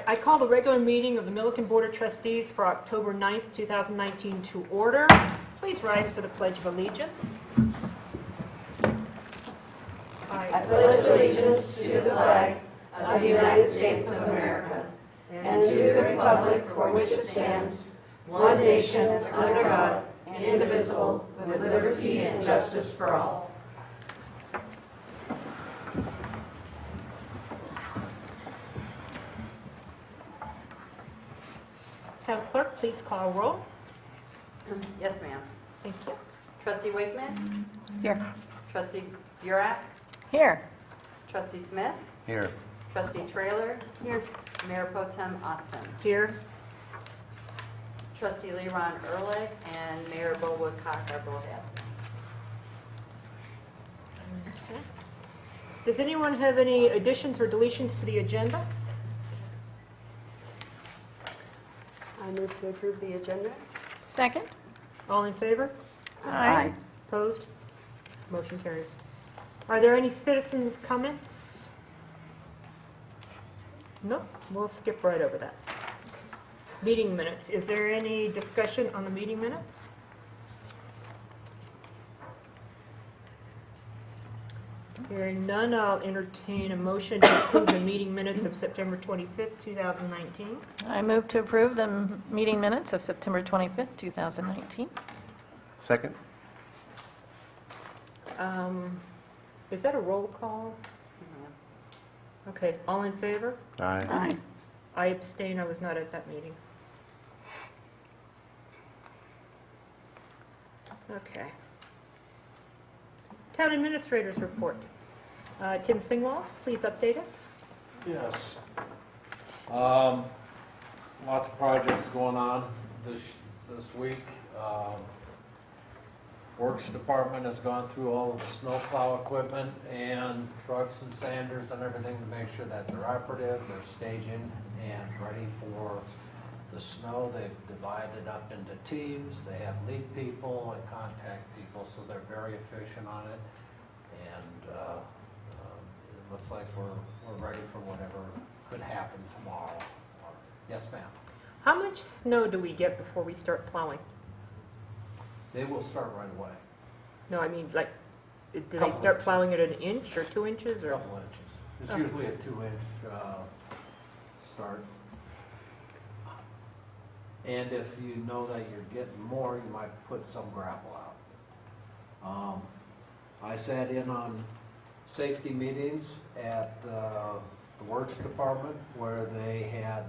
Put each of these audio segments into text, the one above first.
I call the regular meeting of the Milliken Board of Trustees for October 9th, 2019 to order. Please rise for the Pledge of Allegiance. I pledge allegiance to the flag of the United States of America and to the republic for which it stands, one nation, under God, indivisible, with liberty and justice for all. Town Clerk, please call roll. Yes, ma'am. Thank you. Trustee Wakeman? Here. Trustee Burek? Here. Trustee Smith? Here. Trustee Trailer? Here. Mayor Pro Tem Austin? Here. Trustee Leron Ehrlich and Mayor Bo Woodcock are both absent. Okay. Does anyone have any additions or deletions to the agenda? I move to approve the agenda. Second. All in favor? Aye. Opposed? Motion carries. Are there any citizens' comments? No, we'll skip right over that. Meeting minutes. Is there any discussion on the meeting minutes? Hearing none, I'll entertain a motion to approve the meeting minutes of September 25th, 2019. I move to approve the meeting minutes of September 25th, 2019. Second? Is that a roll call? Okay, all in favor? Aye. I abstain, I was not at that meeting. Okay. Town Administrator's Report. Tim Singwall, please update us. Yes. Lots of projects going on this week. Works Department has gone through all of the snowplow equipment and trucks and sanders and everything to make sure that they're operative, they're staging and ready for the snow. They've divided up into teams. They have lead people and contact people, so they're very efficient on it. And it looks like we're ready for whatever could happen tomorrow. Yes, ma'am. How much snow do we get before we start plowing? They will start right away. No, I mean, like, do they Couple start inches. plowing at an inch or 2 inches A or? couple inches. It's Oh. usually a 2-inch start. And if you know that you're getting more, you might put some gravel out. I sat in on safety meetings at the Works Department where they had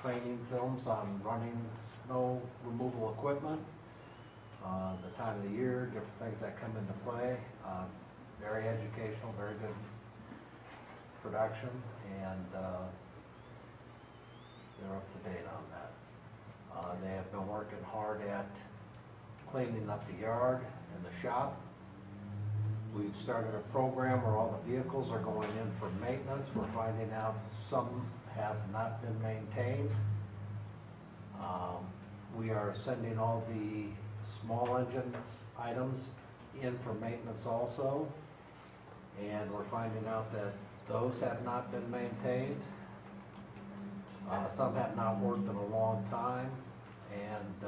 training films on running snow removal equipment, the time of the year, different things that come into play. Very educational, very good production, and they're up to date on that. They have been working hard at cleaning up the yard and the shop. We've started a program where all the vehicles are going in for maintenance. We're finding out some have not been maintained. We are sending all the small engine items in for maintenance also. And we're finding out that those have not been maintained. Some have not worked in a long time. And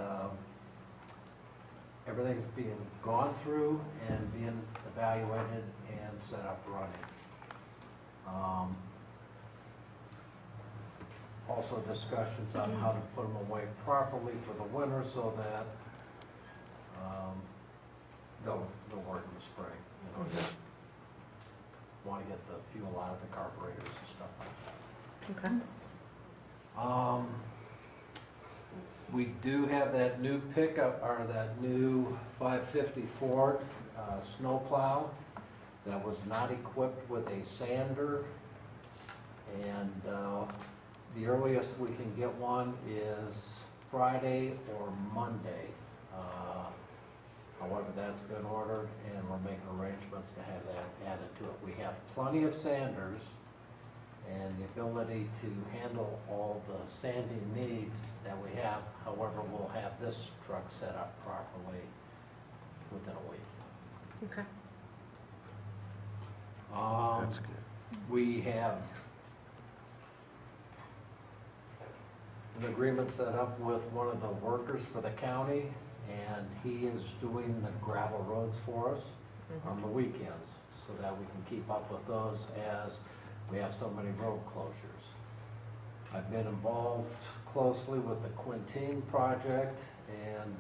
everything's being gone through and being evaluated and set up running. Also discussions on how to put them away properly for the winter so that they'll work in the spring. You know, just want to get the fuel out of the carburetors and stuff like that. Okay. We do have that new pickup, or that new 550 Ford snowplow that was not equipped with a sander, and the earliest we can get one is Friday or Monday. However, that's been ordered, and we're making arrangements to have that added to it. We have plenty of sanders and the ability to handle all the sanding needs that we have. However, we'll have this truck set up properly within a week. Okay. That's good. We have an agreement set up with one of the workers for the county, and he is doing the gravel roads for us on the weekends, so that we can keep up with those as we have so many road closures. I've been involved closely with the Quintin project and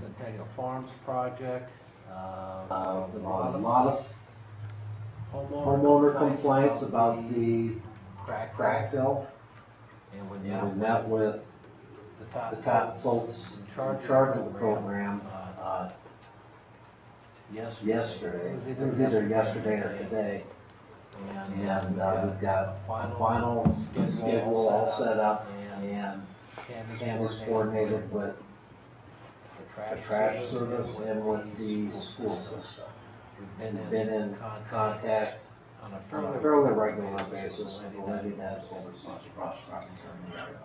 Centennial Farms project. A lot of homeowner complaints about the crack fill. And we And we met with the top folks in charge of the program yesterday. It was either yesterday or today. And we've got a final schedule all set up, and Tammy's coordinated with the trash service and with the school system. We've been in contact on a fairly regular basis with the lady that oversees the process in the area.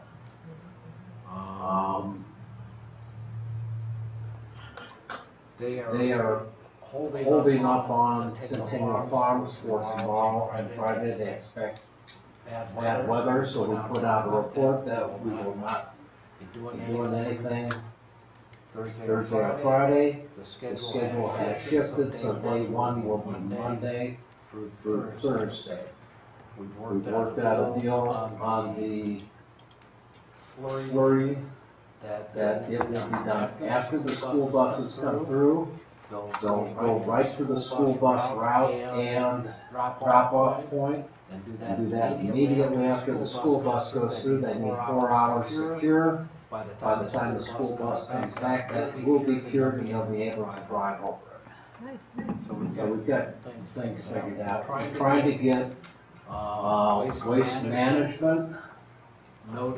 They are holding up on Centennial Farms for tomorrow and Friday. They expect bad weather, so we put out a report that we will not be doing anything Thursday or Friday. The schedule has shifted, so day one will be Monday through Thursday. We've worked out a deal on the slurry that it will be done after the school buses come through. They'll go right to the school bus route and drop-off point, and do that immediately after the school bus goes through. They need 4 hours to cure. By the time the school bus comes back, that will be cured and they'll be able to drive over it. Nice. So we've got things figured out. We're trying to get waste management noted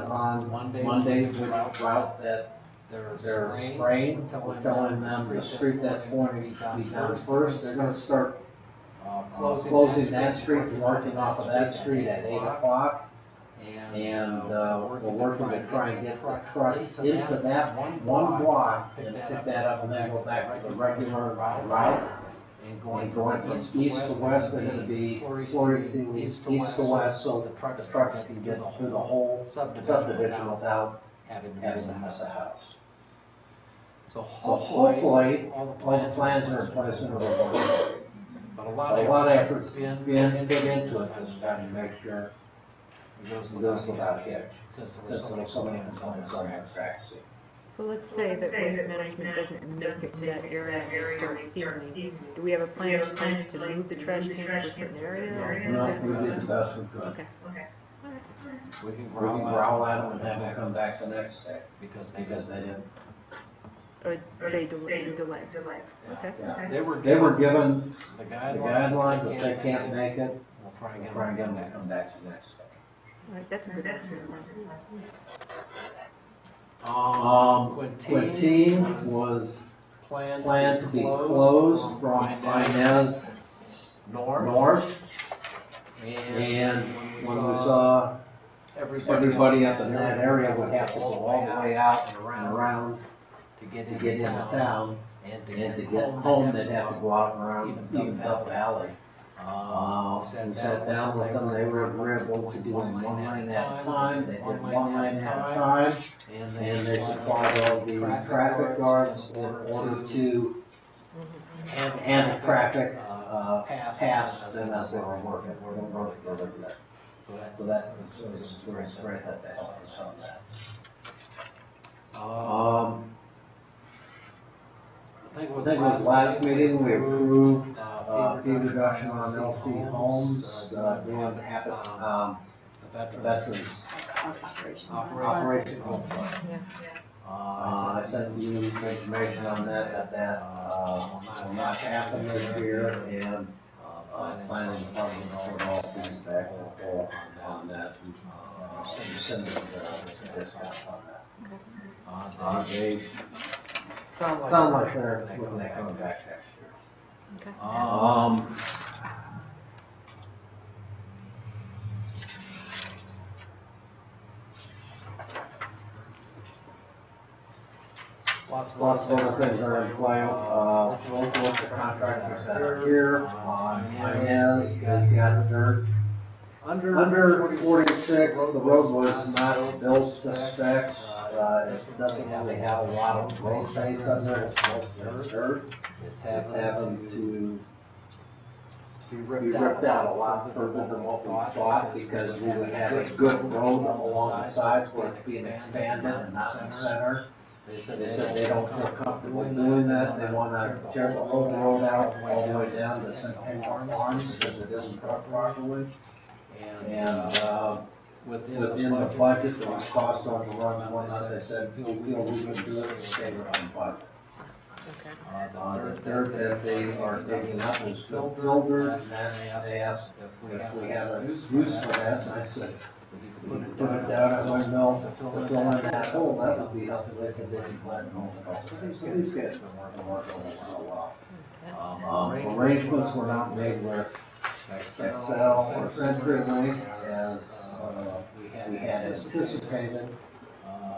on Monday which route that they're spraying. We're telling them the street that's going to be done first. They're going to start closing that street and working off of that street at 8 o'clock. And we're working to try and get the truck into that one block and pick that up and then go back to the regular route. And going from east to west, they're going to be slurry sealing east to west, so the trucks can get through the whole subdivision without having to miss a house. So hopefully, all the plans are in place and we're going. But a lot of effort's been put into it this time to make sure it goes without a hitch, since there were so many complaints on that crack seat. So let's say that waste management doesn't make it to that area and start sealing. Do we have a plan in place to move the trash can to a certain area? Or? No, we did the best we could. Okay. We can Growl at them and have them come back the next day because they didn't. Or they delay. Okay. Yeah. They were given the guidelines. If they can't make it, we'll try and get them to come back the next day. All right, that's a good one. Quintin was planned to be closed from Inez north. And when we saw everybody up in that area would have to go all the way out and around to get into town. And to get home, they'd have to go out and around even Bell Valley. We sat down with them. They were agreeable to doing one lane at a time. They did one lane at a time. And they supplied all the traffic guards in order to handle traffic past them as they were working. We're going to work together with that. So that was great that they helped us on that. I think it was last meeting, we approved fee reduction on LC Homes, doing the Veterans Operation Home Fund. I sent you information on that will not happen this year, and planning department will put all things back on that. Send it to the discount on that. They sound like they're looking at coming back next year. Okay. Lots of other things are in play. Local contractors that are here on Inez, they've got dirt Under 46, the road was not built to spec. It doesn't really have a lot of road base under it, it's mostly dirt. It's having to be ripped out a lot further than what we thought, because we would have a good road along the sides where it's being expanded and not in the center. They said they don't feel comfortable doing that. They want to tear the whole road out all the way down to Centennial Farms because it isn't cut properly. And within the budget, it was cost overrun one month. They said, we feel we can do it and stay within budget. The dirt that they are digging up is fill dirt, and then they asked if we have a use for that, and I said, we could put it down at my mill to fill in that hole, that would be helpful. They said they didn't let it go. So these guys have been working on this for a while. Arrangements were not made with Excel or CenturyLink as we had anticipated.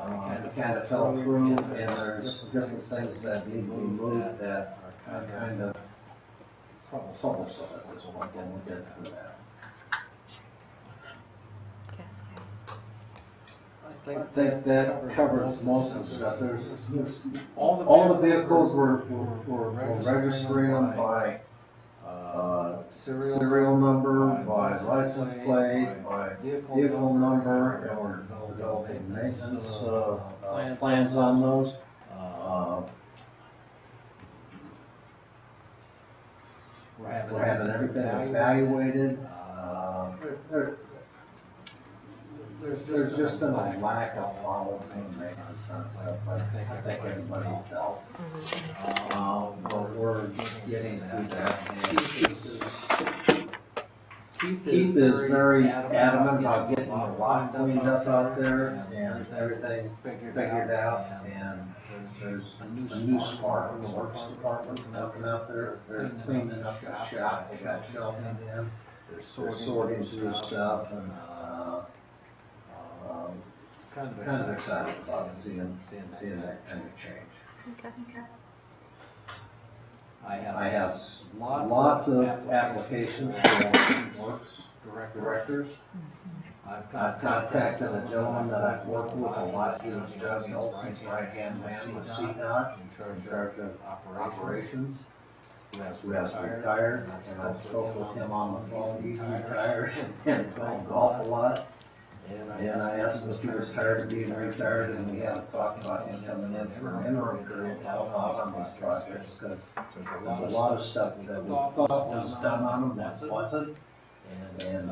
It kind of fell through, and there's different things that need to be moved that are kind of troublesome at this point, and we'll get through that. I think that covers most of the stuff. There's all the vehicles were registering them by serial number, by license plate, by vehicle number, and we're developing maintenance plans on those. We're having everything evaluated. There's just been a lack of following maintenance and stuff. I think everybody felt. But we're getting through that. Keith is very adamant about getting the lot cleaned up out there and everything figured out. And there's a new spark in the works department coming out there. They're cleaning up the shop. They got shelving in. They're sorting through stuff, and kind of excited about seeing that kind of change. Okay. I have lots of applications for works directors. I've contacted a gentleman that I've worked with a lot. He was Johnny Olson's right-hand man with CDOT, in charge of operations. Who has retired, and I spoke with him on the phone. He's retired and playing golf a lot. And I asked him if he was tired of being retired, and we haven't talked about him coming in for an interim period to help out on these projects, because there's a lot of stuff that we thought was done on them that wasn't. And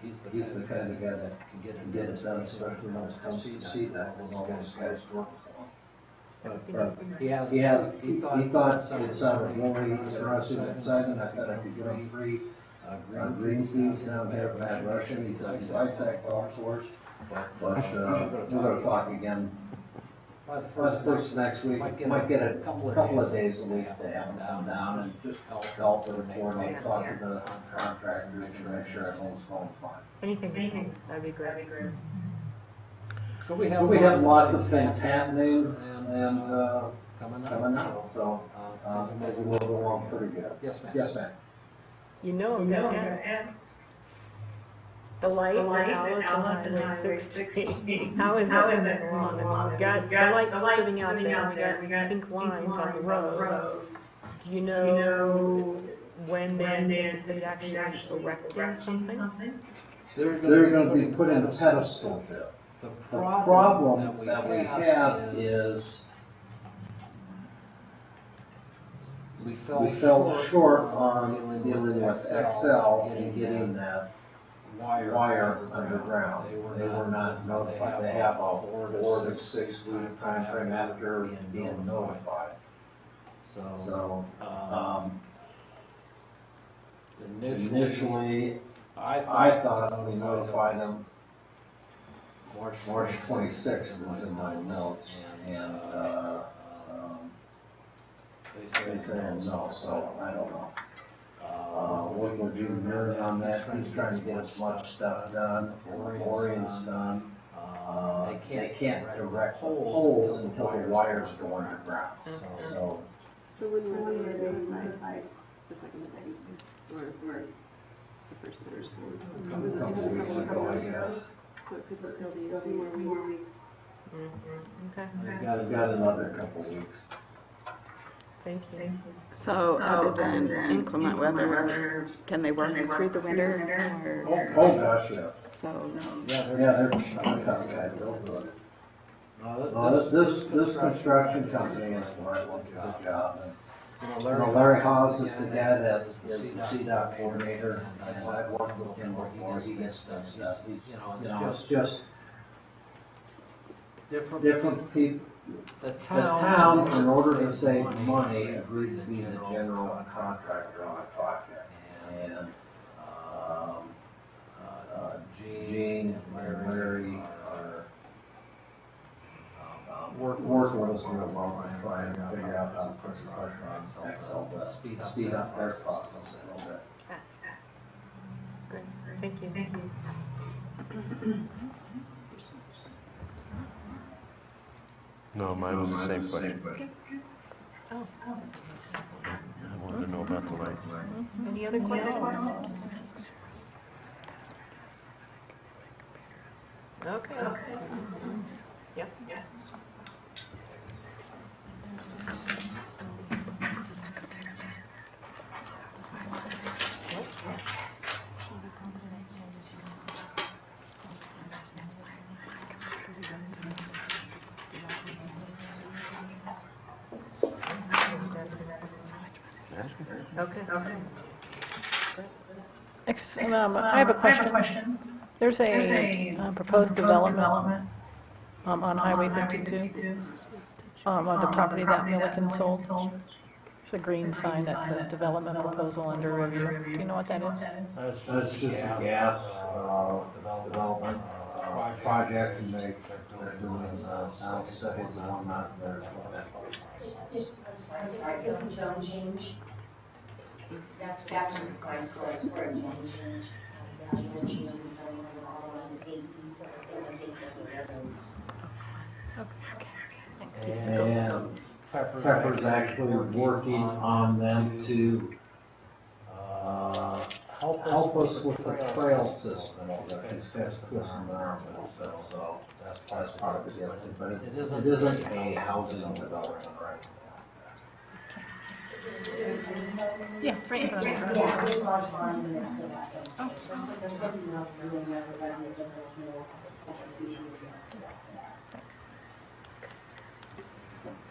he's the kind of guy that can get it done, especially when it comes to see that with all those guys working for him. But he thought it sounded really interesting and exciting. I said I could give him free green fees down there at Mad Russian. He said he likes that golf course. But we're going to talk again by the first next week. Might get a couple of days a week to have him come down and just help and coordinate, talk to the contractors and make sure everything's going fine. Anything, that'd be great. So we have lots of things happening and coming out. So we'll go along pretty good. Yes, ma'am. Yes, ma'am. I'm gonna ask. The light on Highway 16, how is that coming along? I mean, we've got the light sitting out there, we got pink lines on the road. Do you know when they anticipate actually erecting something? They're going to be putting the pedestals in. The problem that we have is we fell short on dealing with Excel and getting that wire underground. They were not notified. They have a 4 to 6 week time frame after being notified. So initially, I thought we notified them March 26th is in my notes, and they said no, so I don't know. Working with June Murray on that, he's trying to get as much stuff done, Orion's done. They can't direct holes until the wires go underground, so. So when we're doing the second, we're Okay, I've got another couple weeks. thank you. So other than inclement weather, can they work through the winter? Or, Oh, gosh, yes. so, Yeah, they're tough guys, they'll do it. No, this construction company is the right one for the job. Larry Hawes is the guy that is the CDOT coordinator, and I've worked with him before, he gets that stuff. He's, it's just different people. The town, in order to save money, agreed to be the general contractor on the project. And, Gene and Larry are, working with us real well to try and figure out how to put some pressure on Excel to speed up their process a little bit. Great, thank you. No, mine was the same question. Oh, I wanted to know about the lights. any other questions? Okay. Yep. Okay. I have a question. There's a proposed development on Highway 52 on the property that Milliken sold. There's a green sign that says development proposal under review. Do you know what that is? That's just a gas, development, project, and they're doing, sound studies and whatnot, they're. It's a zone change. That's what the sign says for a zone change. That's what the zone is all on the 8 east of the 7 zones. And Pepper's actually working on them to, help us with the trail system. He's just twisting around a little bit, so that's part of the deal. But it isn't a housing development, right? Yeah, right in front of me. Yeah, there's large lines next to that. Oh. There's something else doing there, but I think there's more issues next to that.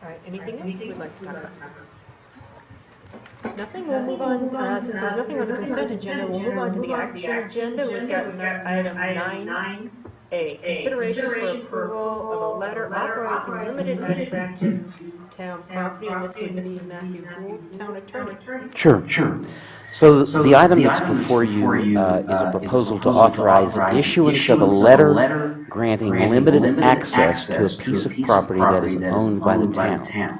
All right, anything else we'd like to talk about? Nothing, we'll move on, since there's nothing on the consent agenda, we'll move on to the action agenda. We've got item 9A, consideration for approval of a letter authorizing limited access to town property, and this would be Matthew Gould, town attorney. Sure. So the item that's before you is a proposal to authorize issuance of a letter granting limited access to a piece of property that is owned by the town.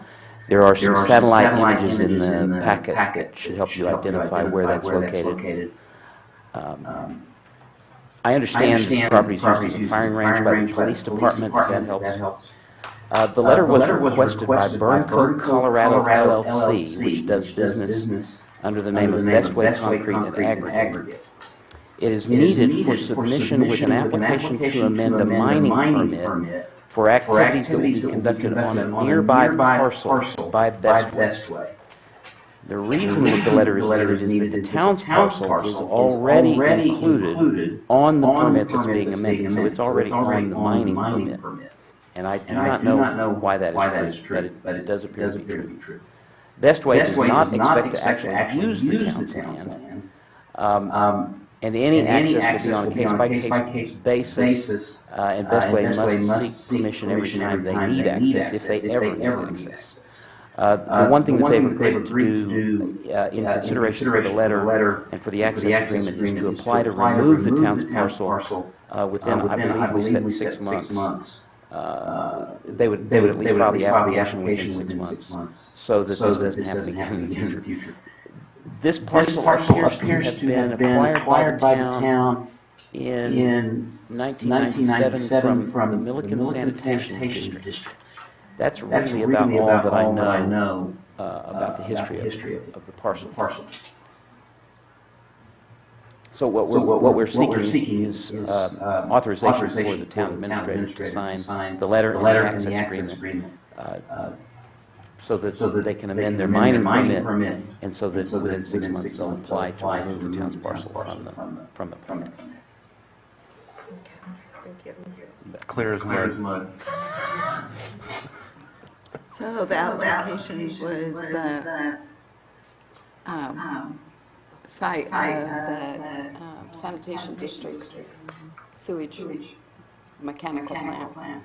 There are some satellite images in the packet that should help you identify where that's located. I understand that the property is used as a firing range by the police department, if that helps. The letter was requested by Burncoat, Colorado LLC, which does business under the name of Bestway Concrete and Aggregate. It is needed for submission with an application to amend a mining permit for activities that will be conducted on a nearby parcel by Bestway. The reason that the letter is needed is that the town's parcel is already included on the permit that's being amended, so it's already on the mining permit. And I do not know why that is true, but it does appear to be true. Bestway does not expect to actually use the town's land, and any access will be on a case-by-case basis, and Bestway must seek permission every time they need access, if they ever need access. The one thing that they've agreed to do in consideration for the letter and for the access agreement is to apply to remove the town's parcel within, I believe we said 6 months. They would at least file the application within 6 months, so that this doesn't happen again in the future. This parcel appears to have been acquired by the town in 1997 from the Milliken Sanitation District. That's really about all that I know about the history of the parcel. So what we're seeking is authorization for the town administrator to sign the letter and the access agreement, so that they can amend their mining permit, and so that within 6 months they'll apply to remove the town's parcel from the permit. Thank you. Clear as mud. So the application was the site of the sanitation district's sewage mechanical plant.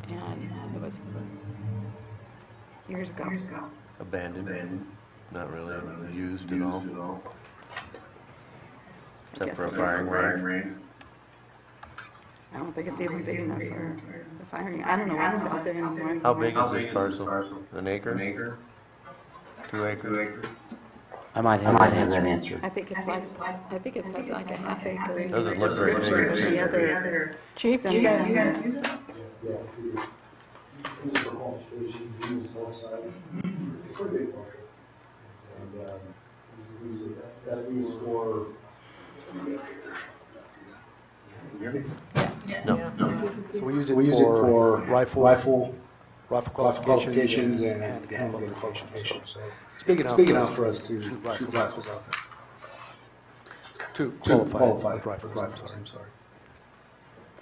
And it was years ago. Abandoned, not really used at all, except guess for a it was- firing range. I don't think it's even big enough for firing. I don't know what's out there anymore. How big is this parcel? An acre? 2 acres? I might have that answer. I think it's like a half acre. Doesn't look very big. Description with the other. Chief, do you guys use it? Yeah, these are all stations, these both sides. It's a big portion. And, use it, that is for. No. So we use it for rifle qualifications and handgun qualifications. So it's big enough for us to shoot rifles out there. To qualify with rifles, I'm sorry.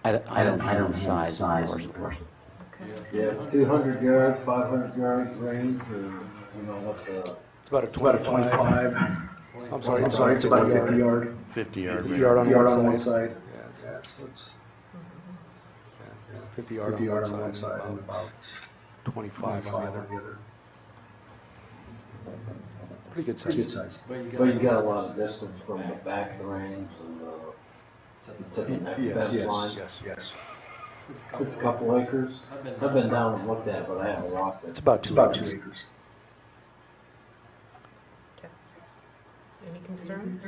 I don't have the size of the parcel. Yeah, 200 yards, 500 yards range, or, you know, what the... It's about a 25. I'm sorry, it's about a 50 yard. 50 yard 50 range. yard 50 yard on on one one side. side. Yeah, so it's 50 50 yard on on one side and about about 25 on the other. Pretty good Pretty good size. size. But you got a lot of distance from the back of the range and to the next fence line. Yes. It's a couple acres. I've been down and looked at it, but I haven't walked it. It's about 2 acres. Any concerns?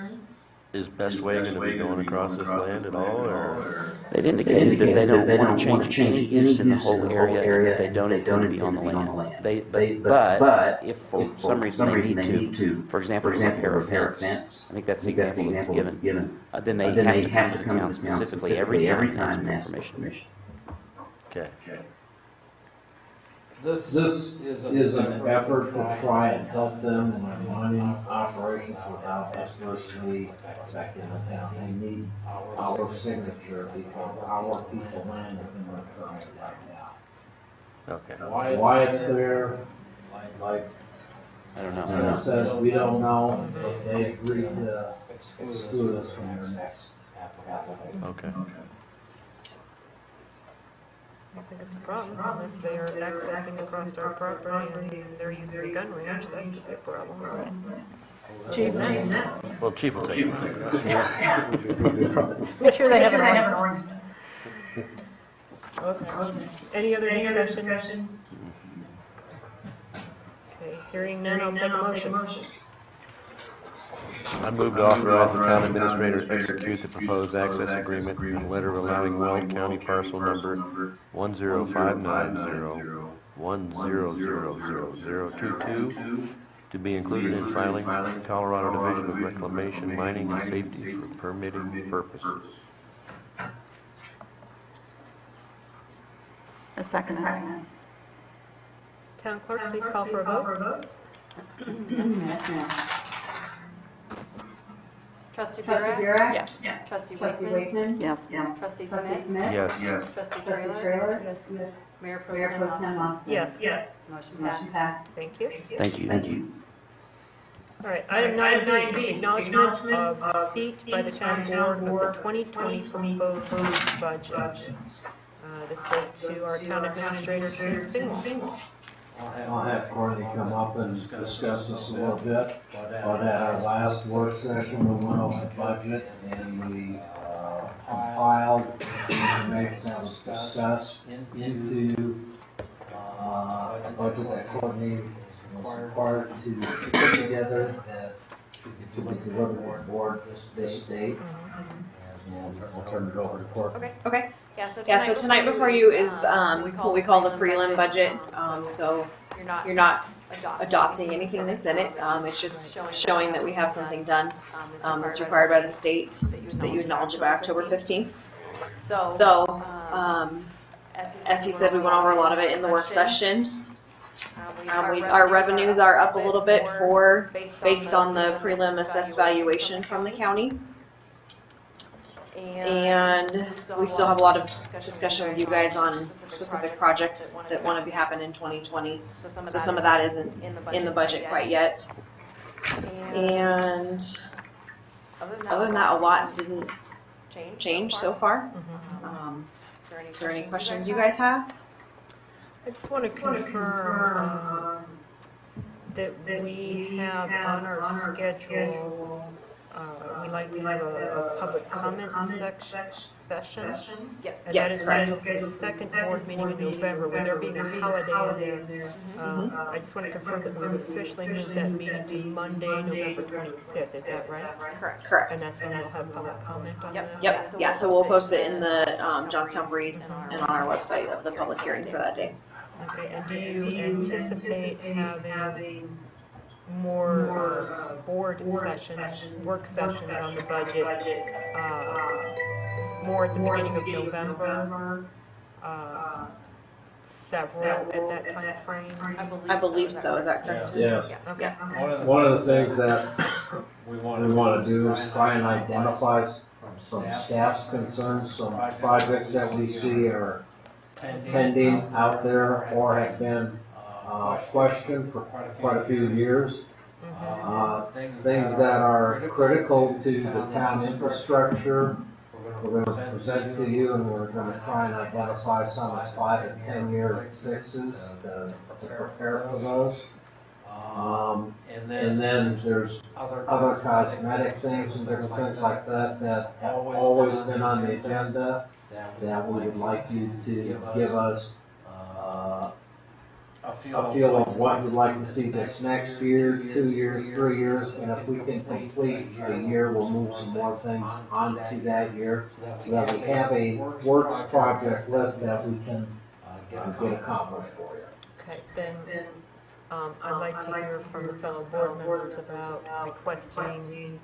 Is Best Way going to be going across this land at all, or? They've indicated that they don't want to change any use in the whole area, and that they don't intend to be on the land. But if for some reason they need to, for example, repair a fence, I think that's the example that was given, then they have to come to the town specifically every time and ask for permission. Okay. This is an effort to try and help them in their mining operations without adversely affecting the town. They need our signature because our piece of land is in their permit right now. Okay. Why it's there, like I don't know. Sam says, we don't know. They agreed to exclude us from their next application. Okay. I don't think it's a problem unless they are accessing across our property and they're using the gun range. That could be a problem. Chief, Well, Chief will take it. make sure they have an ordinance. Okay. Any other discussion? Okay, hearing none, I'll take a motion. I move to authorize the town administrator to execute the proposed access agreement and letter allowing Weld County parcel number 1059010000022 to be included in filing with the Colorado Division of Reclamation, Mining, and Safety for permitting purposes. A second. Town clerk, please call for a vote. Trustee Burek? Yes. Trustee Wakeman? Yes. Trustee Smith? Yes. Trustee Trailer? Mayor Pro Tem Austin? Yes. Motion passed. Thank you. Thank you. All right, item 9B, acknowledgement of receipt by the town board of the 2020 proposed budget. This goes to our town administrator, Jim Singwall. I'll have Courtney come up and discuss this a little bit, but at our last work session, we went over the budget and we compiled the information that was discussed into a budget that Courtney was required to put together that to be delivered to the board this date. And I'll turn it over to Courtney. Okay. Yeah, so tonight before you is what we call the prelim budget. So you're not adopting anything that's in it. It's just showing that we have something done that's required by the state that you acknowledge it by October 15th. So, as he said, we went over a lot of it in the work session. Our revenues are up a little bit based on the prelim assessed valuation from the county. And we still have a lot of discussion with you guys on specific projects that want to happen in 2020. So some of that isn't in the budget quite yet. And other than that, a lot didn't change so far. Is there any questions you guys have? I just want to confirm that we have on our schedule, we like to have a public comment session. Yes. And Yes, that is correct. scheduled for the second board meeting in November, with there being a holiday in there. I just want to confirm that we've officially moved that meeting to Monday, November 25th, is that right? Correct. Correct. And that's when we'll have public comment on that? Yep. Yeah, so we'll post it in the Johnstown Breeze and on our website of the public hearing for that day. Okay, and do you anticipate having more board sessions, work sessions on the budget, more at the beginning of November, several at that time frame? I believe so, is that correct? Yes. Okay. One of the things that we want to do is try and identify some staff's concerns, some projects that we see are pending out there or have been questioned for quite a few years. Things that are critical to the town infrastructure, we're going to present to you, and we're going to try and identify some 5 and 10 year fixes to prepare for those. And then there's other cosmetic things and different things like that that have always been on the agenda that we would like you to give us a feel of what you'd like to see this next year, 2 years, 3 years, and if we can complete the year, we'll move some more things onto that year so that we have a works project list that we can get accomplished for you. Okay, then I'd like to hear from the fellow board members about requesting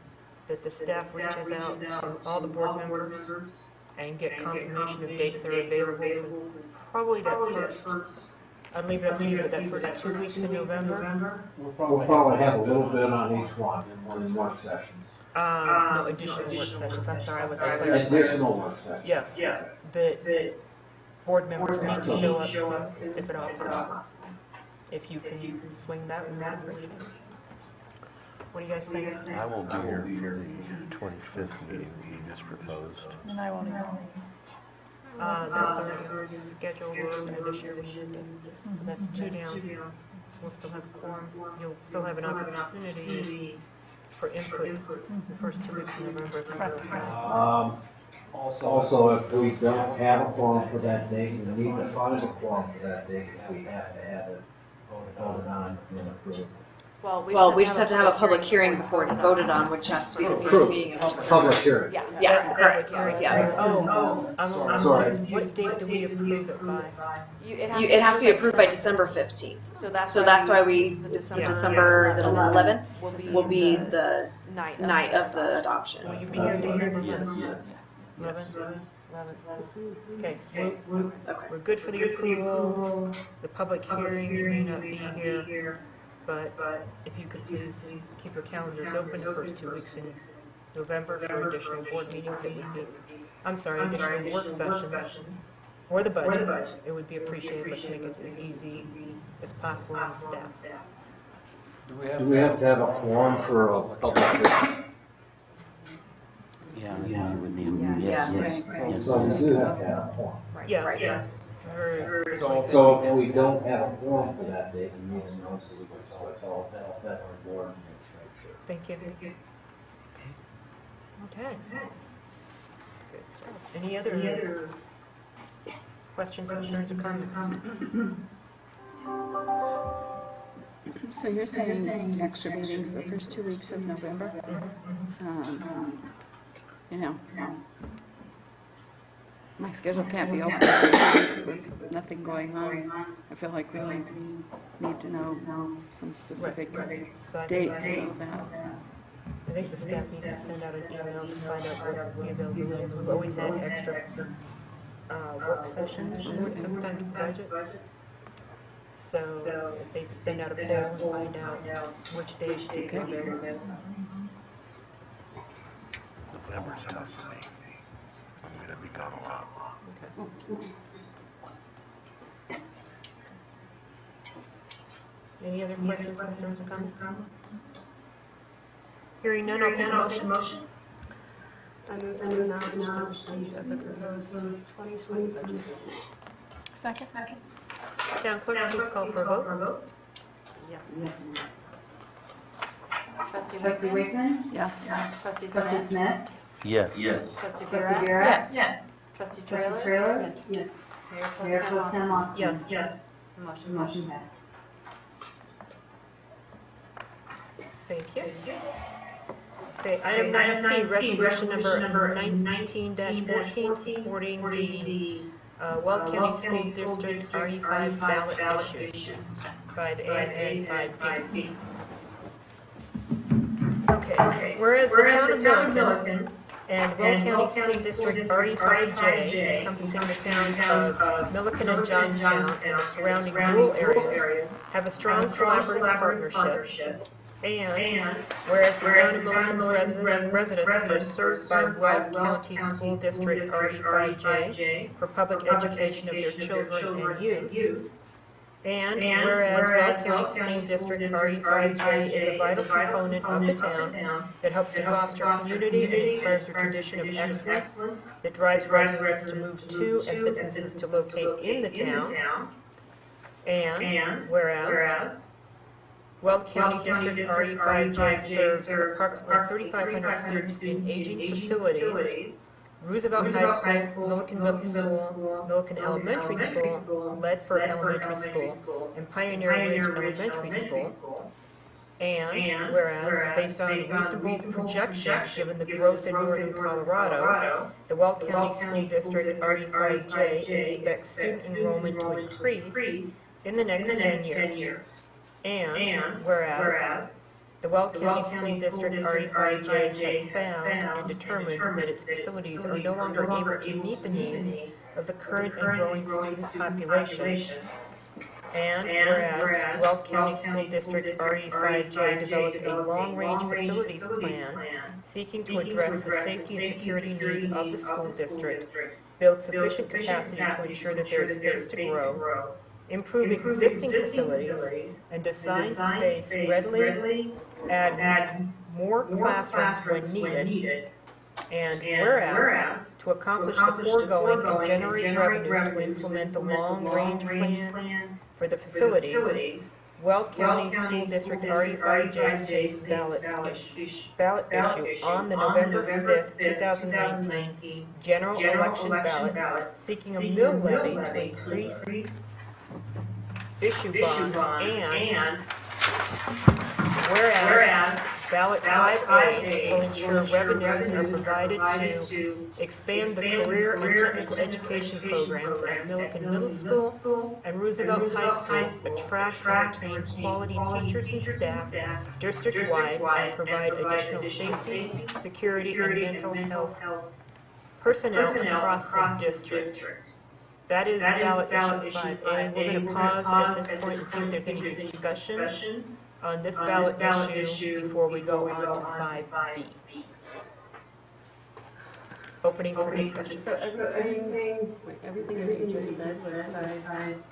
that the staff reaches out to all the board members and get confirmation of dates that are available for probably that first, I'd leave it up to you, but that first 2 weeks in November? We'll probably have a little bit on each one in work sessions. No, additional work sessions, I'm sorry, I wasn't clear. Additional work sessions. Yes, that board members need to show up to, if at all possible. If you can swing that, we would appreciate it. What do you guys think? I won't be here for the 25th meeting you just proposed. And I won't either. That was already scheduled earlier this year, we should do. So that's 2 down. We'll still have a quorum. You'll still have an opportunity for input the first 2 weeks in November. If you will. Also, if we don't have a quorum for that date, we need to find a quorum for that date if we have to have it voted on and approved. Well, we just have to have a public hearing before it's voted on, which has to be the first meeting of December. Public hearing. Yes, correct, yeah. I'm Sorry. confused. What date do we approve it by? It has to be approved by December 15th. So that's why the December is it 11th? Will be the night. night of the adoption. Will you be here December 11th? 11th? Okay, we're good for the approval, the public hearing, you may not be here, but if you could please keep your calendars open the first 2 weeks in November for additional board meetings, it would be, additional work sessions for the budget, it would be appreciated. Let's make it as easy as possible on the staff. Do we have to have a quorum for a public hearing? Yeah, you would need, yes. So we do have to have a quorum. Yes. So if we don't have a quorum for that date, we need to know so we can tell that our board and make sure. Thank you. Okay. Any other questions, concerns, or comments? So you're saying extra meetings the first 2 weeks of November? My schedule can't be open for 2 weeks with nothing going on. I feel like we need to know some specific So I think dates so that. I think the staff needs to send out an email to find out what the availability is. We've always had extra work sessions when it comes time to budget. So if they send out a poll and find out which day should be available. November's tough for me. I'm gonna be gone a lot. Okay. Any other questions, concerns, or comments? Hearing none, I'll take a motion. I move to acknowledge the receipt of the proposed 2020 budget. Second? Town clerk, please call for a vote. Yes. Trustee Wakeman? Yes. Trustee Trustee Smith? Smith? Yes. Trustee Trustee Vera? Vera? Yes. Trustee Trustee Trailer? Trailer? Yes. Mayor Mayor Pro Pro Tem Tem Austin? Austin? Yes. Motion Motion passed. passed. Thank you. Okay, item 9C, resolution number 19-14, supporting the Weld County School District RE5 ballot issues by the AMA 5B. Okay, whereas the town of Milliken and Weld County School District RE5J, encompassing the towns of Milliken and Johnstown and the surrounding rural areas, have a strong collaborative partnership. And whereas the town of Milliken's residents are served by Weld County School District RE5J for public education of their children and youth. And whereas Weld County School District RE5J is a vital component of the town that helps to foster community and inspires the tradition of excellence that drives residents to move to and businesses to locate in the town. And whereas Weld County District RE5J serves approximately 3,500 students in aging facilities, Roosevelt High School, Milliken Middle School, Milliken Elementary School, Ledford Elementary School, and Pioneer Ridge Elementary School. And whereas, based on reasonable projections given the growth in northern Colorado, the Weld County School District RE5J expects student enrollment to increase in the next 10 years. And whereas the Weld County School District RE5J has found and determined that its facilities are no longer able to meet the needs of the current and growing student population. And whereas Weld County School District RE5J developed a long-range facilities plan seeking to address the safety and security needs of the school district, build sufficient capacity to ensure that there is space to grow, improve existing facilities, and design space readily, add more classrooms when needed, and whereas, to accomplish the foregoing and generate revenue to implement the long-range plan for the facilities, Weld County School District RE5J faced ballot issue on the November 5th, 2019 general election ballot, seeking a mill levy to increase issue bonds, and whereas ballot 5A will ensure revenues are provided to expand the career and technical education programs at Milliken Middle School and Roosevelt High School, attract and retain quality teachers and staff district-wide, and provide additional safety, security, and mental health personnel across the district. That is ballot issue 5A. We're going to pause at this point and see if there's any discussion on this ballot issue before we go on to 5B. Opening for discussion. So everything that you just said was 5.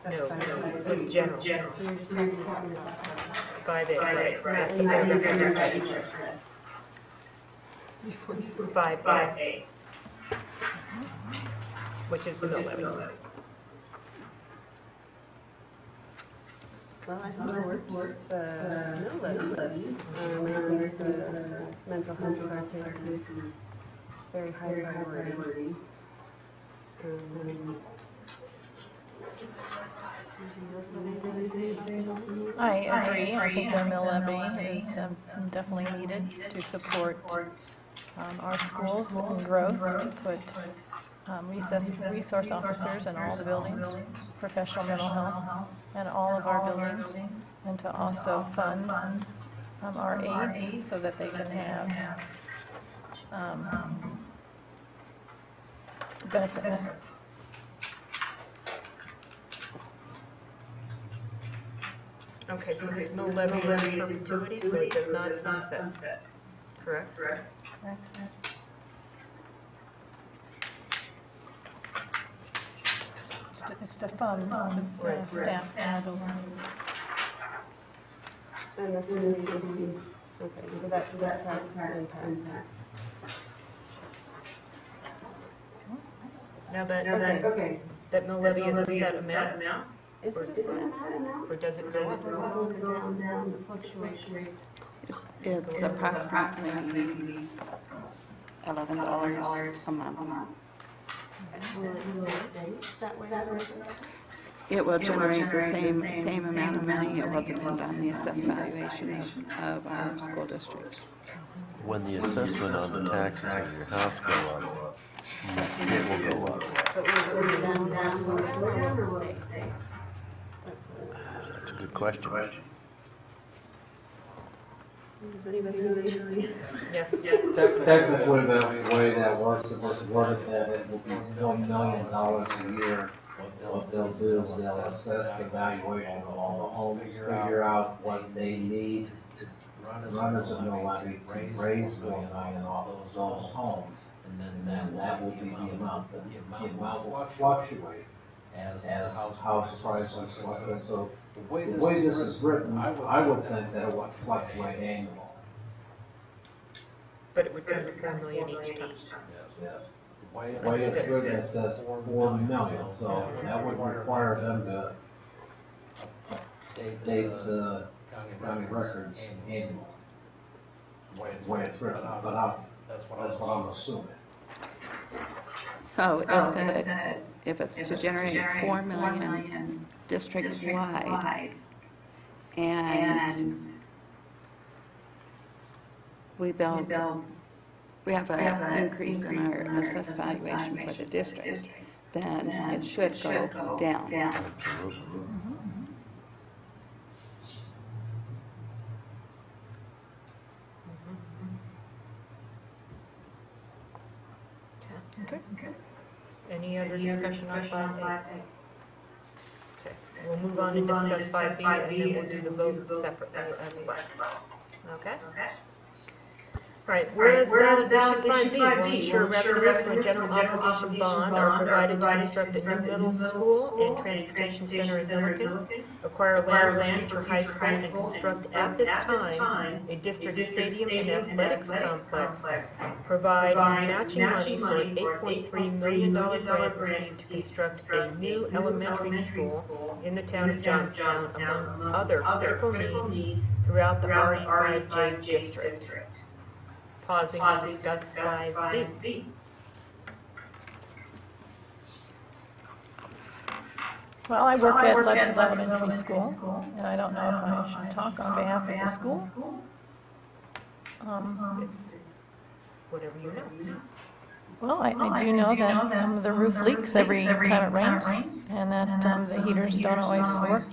No, it was general. So you're just talking about 5A, right? That's the And paragraph then we you're just just read. 5A, which is the mill levy. Well, I support the mill levy. Mainly for the mental health of our kids is very high priority. I agree. I think the mill levy is definitely needed to support our schools and growth, to put resource officers in all the buildings, professional mental health in all of our buildings, and to also fund our aides so that they can have benefits. Okay, so this mill levy is in perpetuity, so it does not sunset, correct? It's to fund the staff and the And this one is going to be, okay, so that's the tax impact. Now Okay. that mill levy is a set amount, Is it a set amount? or does it go up? Does it go down? Does it fluctuate? It's approximately $11 a month. Will it stay that way forever? It will generate the same amount of money. It will depend on the assessed valuation of our school district. When the assessment on the taxes on your house go up, it will go up. But will it go down or will it stay? That's what That's a good question. Does anybody know the answer? Yes. Technically, the way that works, if it's worded that it will be $1 million a year, what they'll do is they'll assess the valuation of all the homes, figure out what they need to run as a mill levy to raise $1 million off of those homes. And then that will be the amount, the amount will fluctuate as house prices fluctuate. So the way this is written, I would think that it would fluctuate annually. But it would come to 4 million each time. Yes. The way it's written, it says 4 million, so that would require them to update the county records annually. The way it's written, but that's what I'm assuming. So if it's to generate 4 million district-wide, and we have an increase in our assessed valuation for the district, then it should go down. Okay. Any other discussion on 5A? Okay, we'll move on and discuss 5B, and then we'll do the vote separately as well. Okay? All right, whereas ballot issue 5B will ensure revenues from a general obligation bond are provided to construct a new middle school and transportation center in Milliken, acquire land for future high school, and construct at this time a district stadium and athletics complex, provide matching money for an $8.3 million grant received to construct a new elementary school in the town of Johnstown, among other critical needs throughout the RE5J district. Pausing to discuss 5B. Well, I work at Ledford Elementary School, and I don't know if I should talk on behalf of the school. It's whatever you know. Well, I do know that the roof leaks every time it rains, and that the heaters don't always work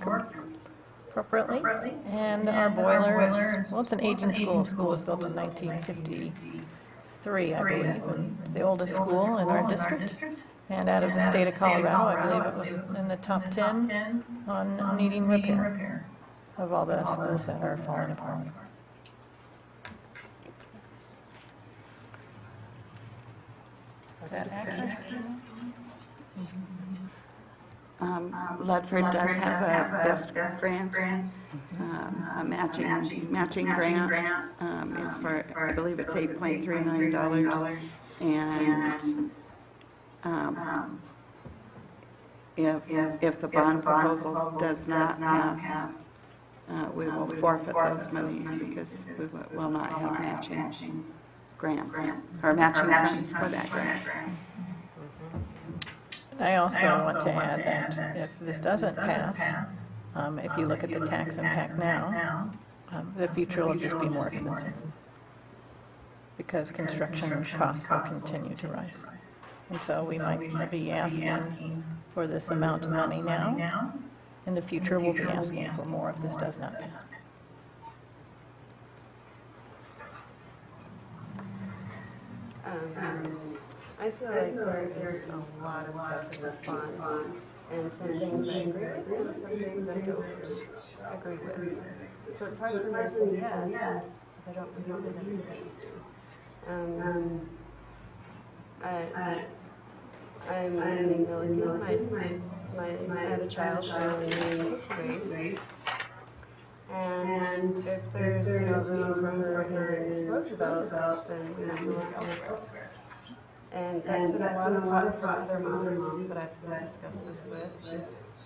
appropriately, and our boiler is, well, it's an aging school. School was built in 1953, I believe, and it's the oldest school in our district. And out of the state of Colorado, I believe it was in the top 10 on needing repair of all the schools that are falling apart. Is that accurate? Ledford does have a BEST grant, a matching grant. It's for, I believe it's $8.3 million. And if the bond proposal does not pass, we will forfeit those monies because we will not have matching grants or matching funds for that grant. I also want to add that if this doesn't pass, if you look at the tax impact now, the future will just be more expensive because construction costs will continue to rise. And so we might be asking for this amount of money now. In the future, we'll be asking for more if this does not pass. I feel like there is a lot of stuff in this bond, and some things I agree with, and some things I don't agree with. So it's hard for me to say yes if I don't agree with everything. I'm in Milliken. I have a child in 8th grade. And if there's room for her in Roosevelt, then we have to look elsewhere. And that's been a lot of talk from other moms that I've discussed this with.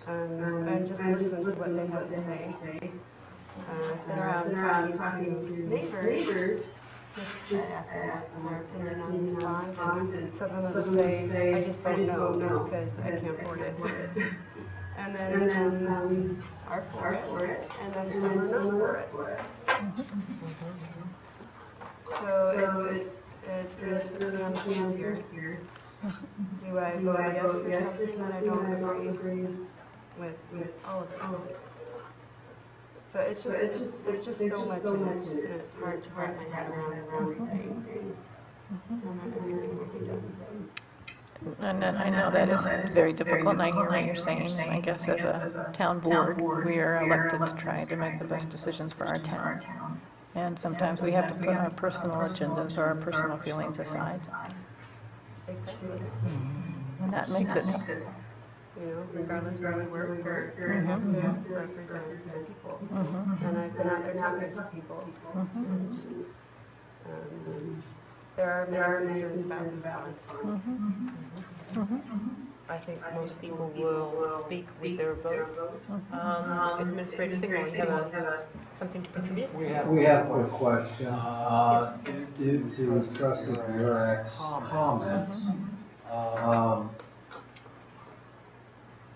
And just listen to what they have to say. I've been around talking to neighbors. Just ask them what's their opinion on this bond. And some of them say, I just don't know because I can't afford it. And then some are for it, and then some are not for it. So it's put me on the fence here. Do I vote yes for something that I don't agree with all of it? So it's just there's just so much in it, and it's hard to wrap my head around everything. And then everything will be done. And I know that is very difficult, and I hear what you're saying. And I guess as a town board, we are elected to try to make the best decisions for our town. And sometimes we have to put our personal agendas or our personal feelings aside. And that makes it tough. Regardless where we work, we have to represent the people. And I've been out there talking to people. There are many concerns about this bond. I think most people will speak with their vote. Administrator Signal, you have something to contribute? We have a question. Due to Trustee Burek's comments,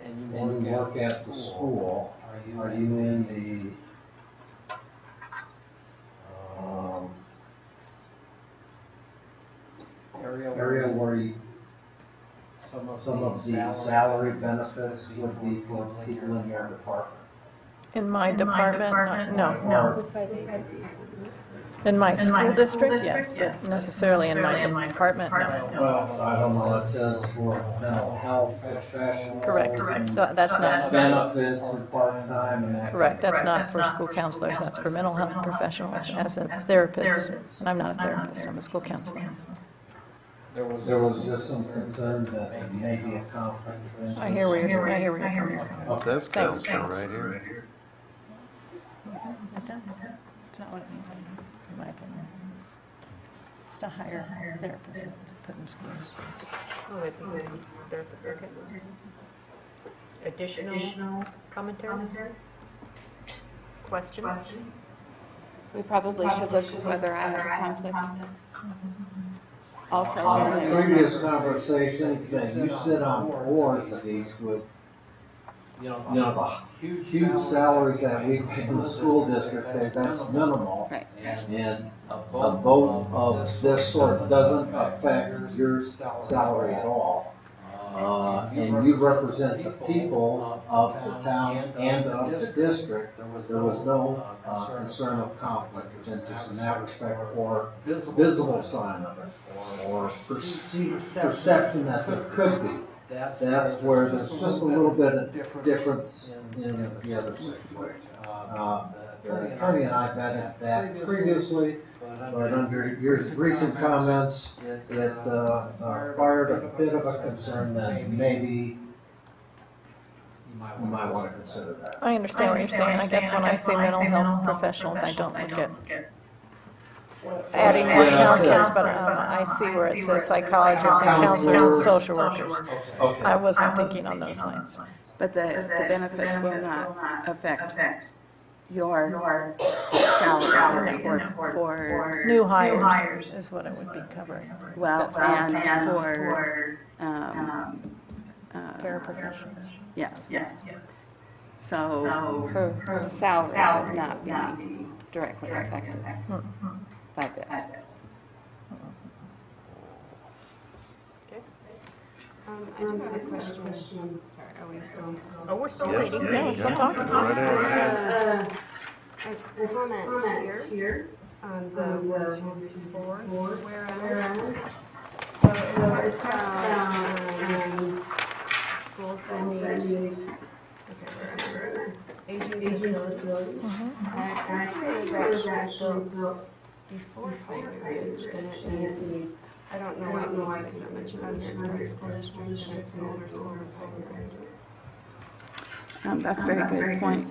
and you work at the school, are you in the area where some of the salary benefits would be for people in your department? In my department, no. In my school district, yes, but necessarily in my department, no. Well, I don't know, it says for mental health professionals. Correct. and That's not. Benefits and part-time and that. Correct, that's not for school counselors, that's for mental health professionals. As a therapist, and I'm not a therapist, I'm a school counselor. There was just some concern that there may be a conflict of interest. I hear where you're coming from. It says counselor right here. It does. It's not what it means, in my opinion. It's to hire therapists put in schools. Oh, they'd be good therapists, okay. Additional commentary? Questions? We probably should look at whether I have conflict. Also, Previous conversations that you sit on boards of these with, the huge salaries that we pay in the school district, that's minimal. Right. And a vote of this sort doesn't affect your salary at all. And you represent the people of the town and of the district. There was no concern of conflict of interest in that respect, or visible sign of it, or perception that there could be. That's where there's just a little bit of difference in the other situation. The attorney and I vetted that previously, but under your recent comments, it fired a bit of a concern that maybe you might want to consider that. I understand what you're saying. I guess when I say mental health professionals, I don't look at adding more counselors, but I see where it says psychologists and counselors and social workers. I wasn't thinking on those lines. but the benefits will not affect your salary. It's for New hires is what it would be covering. well, That's what I'm and talking for, Paraprofessionals. yes. So her salary would not be directly affected by this. Okay. I do have a question. Sorry, are we still? Oh, we're still Yes. waiting. Yeah, we're still talking. Go right ahead. I have comments here on the 1, 2, 3, 4 whereas. So it talks about schools that need, okay, where am I? Aging facilities. I think it was actually built before Highway Ridge, and it needs, I don't know why it's not mentioned on here, it's part of school district, and it's an older school with Highway Ridge. That's a very good point.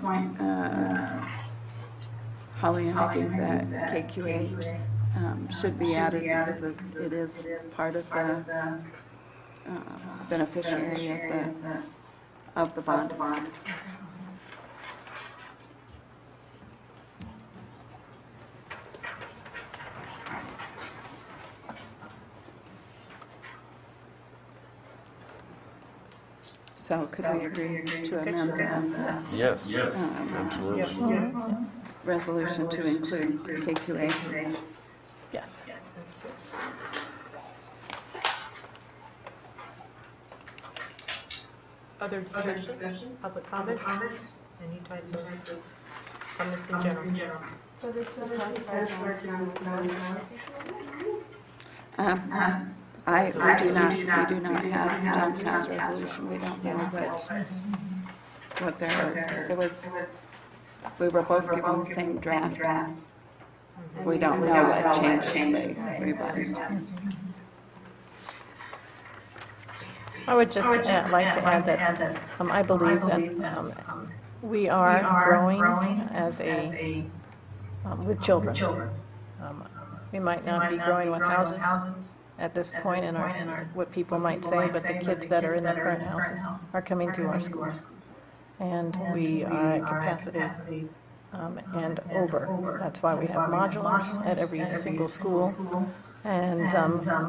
Holly, and I think that KQA should be added because it is part of the beneficiary of the bond. So could we agree to amend the Yes, absolutely. resolution to include KQA? Yes. Other discussion, public comment, any type of comments in general? So this was passed by Johnson We do not have Johnstown's resolution. We don't know what it was. We were both given the same draft. We don't know what changes they revised. I would just like to add that I believe that we are growing as with children. We might not be growing with houses at this point in what people might say, but the kids that are in the current houses are coming to our schools. And we are at capacity and over. That's why we have modulars at every single school. And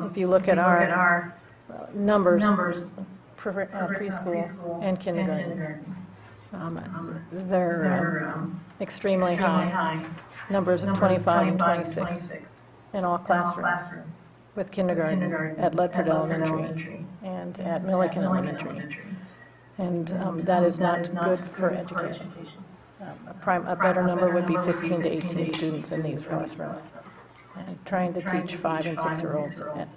if you look at our numbers, preschool and kindergarten, they're extremely high. Numbers of 25 and 26 in all classrooms, with kindergarten at Ledford Elementary and at Milliken Elementary. And that is not good for education. A better number would be 15 to 18 students in these classrooms. And trying to teach 5 and 6-year-olds at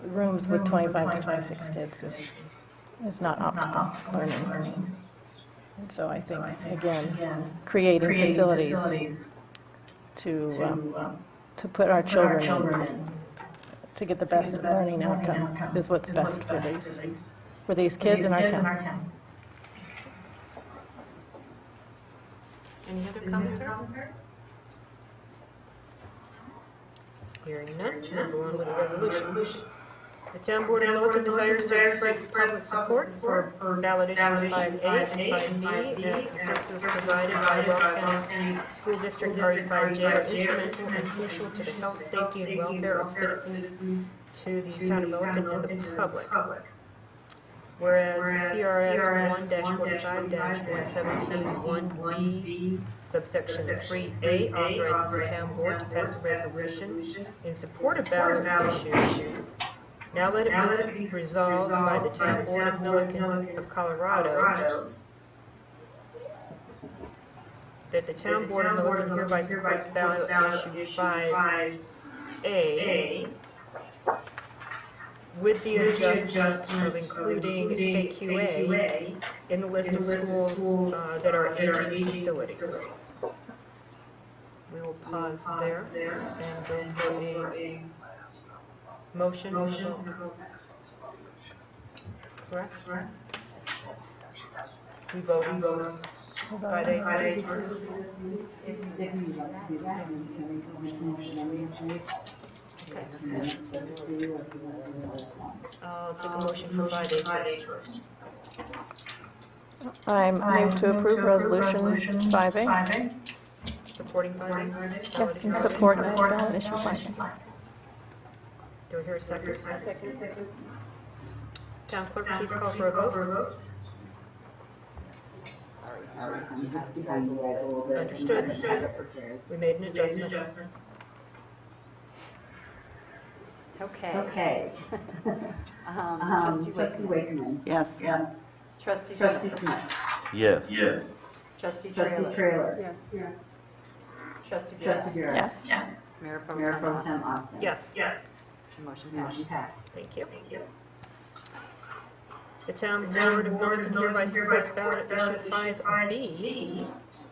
rooms with 25 to 26 kids is not optimal learning. And so I think, again, creating facilities to put our children in, to get the best learning outcome is what's best for these kids in our town. Any other commentary? Hearing none, we'll go on with the resolution. The Town Board of Milliken desires to express public support for ballot issue 5A and 5B as the services provided by Weld County School District Party 5J are instrumental and crucial to the health, safety, and welfare of citizens to the Town of Milliken and the public. Whereas CRS 1-45-117-1B, subsection 3A authorizes the Town Board to pass a resolution in support of ballot issues. Now let it be resolved by the Town Board of Milliken of Colorado that the Town Board of Milliken hereby supports ballot issue 5A with the adjustment of including KQA in the list of schools that are aging facilities. We will pause there and go for a motion. Correct? We voted 5A. I'll take a motion for 5A first. I move to approve resolution 5A. Supporting 5A? Yes, in support of ballot issue 5A. Do I hear a second? I second. Town clerk, please call for a vote. Understood. We made an adjustment. Okay. Trustee Wakeman. Yes. Trustee Smith. Yes. Trustee Trustee Trailer. Trailer. Yes. Trustee Trustee Bureau. Yes. Mayor Pro Mayor Tem Pro Tem Austin. Austin. Yes. Motion Motion passed. passed. Thank you. The town board of Milliken hereby supports ballot issue 5B,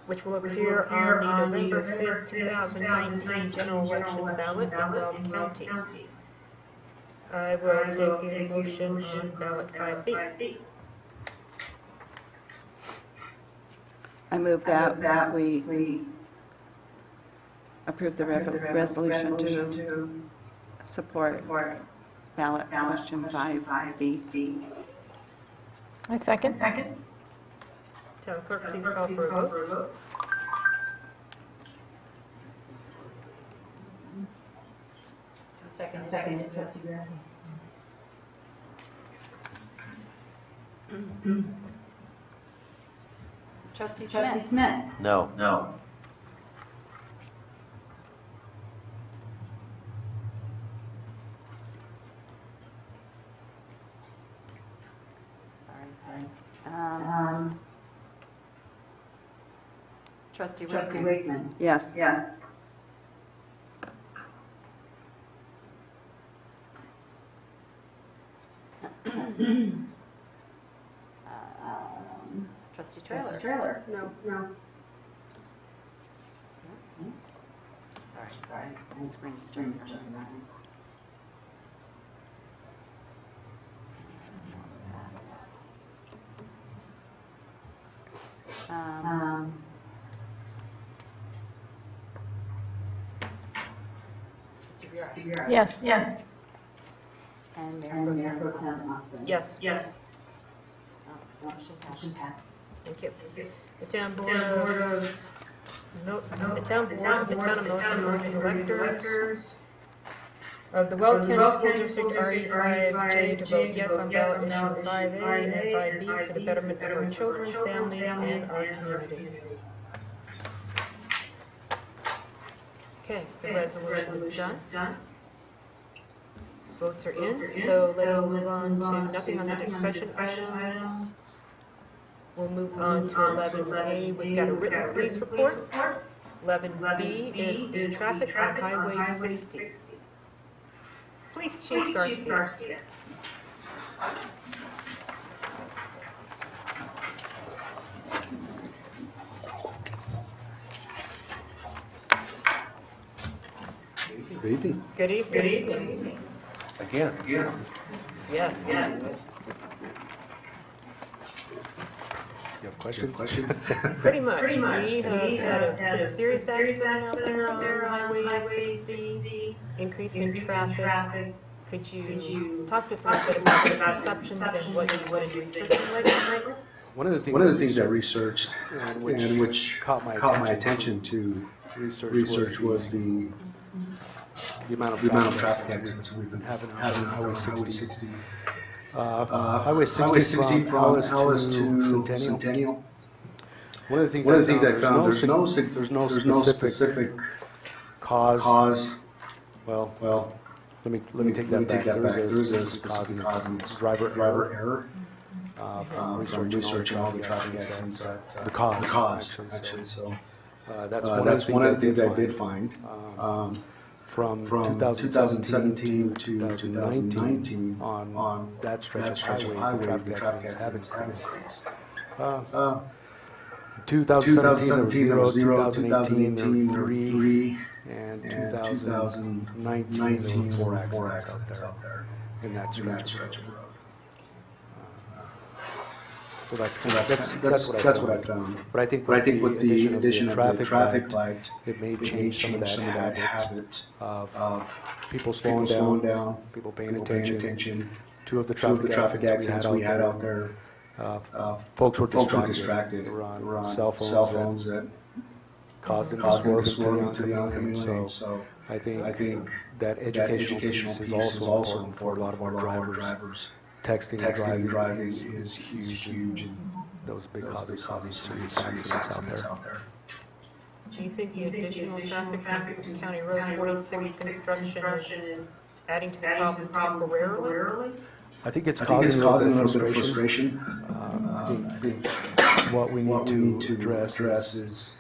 which will appear on the November 5th, 2019 general election ballot in Weld County. I will take a motion on ballot 5B. I move that we approve the resolution to support ballot question 5B. I second. Town clerk, please call for a vote. Second, Trustee Bureau. Trustee Trustee Smith. Smith. No. Sorry. Trustee Trustee Wakeman. Wakeman. Yes. Trustee Trailer. Trailer. No. Sorry. My screen's turned on. Trustee Bureau. Yes. And And Mayor Mayor Pro Pro Tem Tem Austin. Austin. Yes. Motion passed. Motion passed. Thank you. The town board of Milliken urges electors of the Weld County School District RE5J to vote yes on ballot issue 5A and 5B for the betterment of our children, families, and our community. Okay, the resolution is done. Votes are in, so let's move on to nothing on the discussion items. We'll move on to 11A. We've got a written police report. 11B is the traffic on Highway 60. Police Chief Garcia. Good evening. Good evening. Again. Yes. You have questions? Pretty much. We have had a serious accident out there on Highway 60, increase in traffic. Could you talk to us a little bit about the perceptions and what you've been researching lately? One of the things I researched and which caught my attention to research was the amount of traffic accidents we've been having on Highway 60. Highway 60 from Alice to Centennial. One of the things I found, there's no specific cause. Well, let me take that back. There is a specific cause, and it's driver error. From researching all the traffic accidents, the cause actually. So that's one of the things I did find. From 2017 to 2019 on that stretch of highway, the traffic accidents have increased. 2017 there was 0, 2018 there were 3, and 2019 there were 4 accidents out there in that stretch of road. So that's what I found. But I think with the addition of the traffic light, it may change some of that habit of people slowing down, people paying attention. Two of the traffic accidents we had out there, folks were distracted. They were on cell phones that caused them to swerve into the oncoming lane. So I think that educational piece is also important for a lot of our drivers. Texting and driving is huge, and those big causes serious accidents out there. Do you think the additional traffic on County Road 46 construction is adding to the problem temporarily? I think it's causing a little bit of frustration. I think what we need to address is